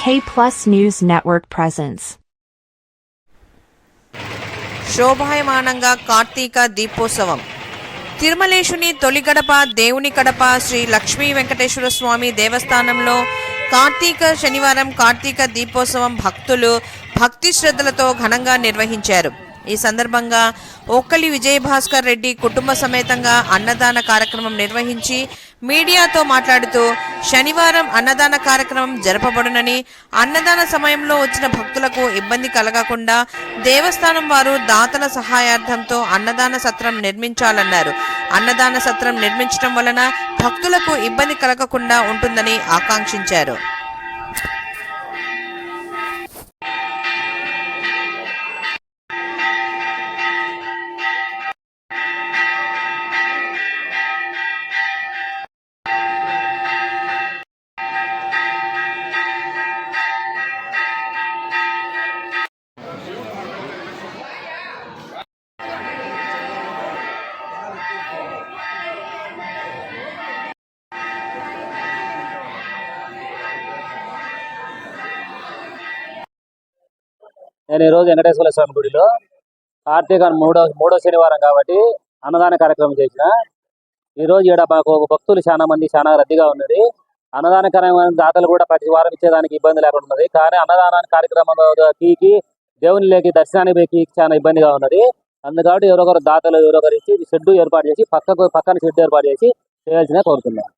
K Plus News Network presents. శోభాయమానంగా కార్తీక దీపోత్సవం. తిరుమలేశుని తొలి గడప దేవుని కడప శ్రీ లక్ష్మీ వెంకటేశ్వర స్వామి దేవస్థానంలో కార్తీక శనివారం కార్తీక దీపోత్సవం భక్తులు భక్తి శ్రద్ధలతో ఘనంగా నిర్వహించారు. ఈ సందర్భంగా ఓక్కలి విజయభాస్కర్ రెడ్డి కుటుంబ సమేతంగా అన్నదాన కార్యక్రమం నిర్వహించి మీడియాతో మాట్లాడుతూ శనివారం అన్నదాన కార్యక్రమం జరపబడునని, అన్నదాన సమయంలో వచ్చిన భక్తులకు ఇబ్బంది కలగకుండా దేవస్థానం వారు దాతల సహాయార్థంతో అన్నదాన సత్రం నిర్మించాలన్నారు. అన్నదాన సత్రం నిర్మించడం వలన భక్తులకు ఇబ్బంది కలగకుండా ఉంటుందని ఆకాంక్షించారు. నేను ఈరోజు వెంకటేశ్వర స్వామి గుడిలో కార్తీక మూడో శనివారం కాబట్టి అన్నదాన కార్యక్రమం చేసిన. ఈరోజు ఇక్కడ మాకు భక్తులు చాలా రద్దీగా ఉన్నది. అన్నదాన కార్యక్రమం దాతలు కూడా ప్రతి వారం ఇచ్చేదానికి ఇబ్బంది లేకుండా ఉన్నది. కానీ అన్నదాన కార్యక్రమంలో కీకి దేవుని లేకి దర్శనానికి పోయి చాలా ఇబ్బందిగా ఉన్నది. అందుకని ఎవరొకరు దాతలు ఎవరొకరు ఇచ్చి షెడ్డు ఏర్పాటు చేసి పక్కన షెడ్డు ఏర్పాటు చేసి చేయాల్సిన కోరుతున్నాను.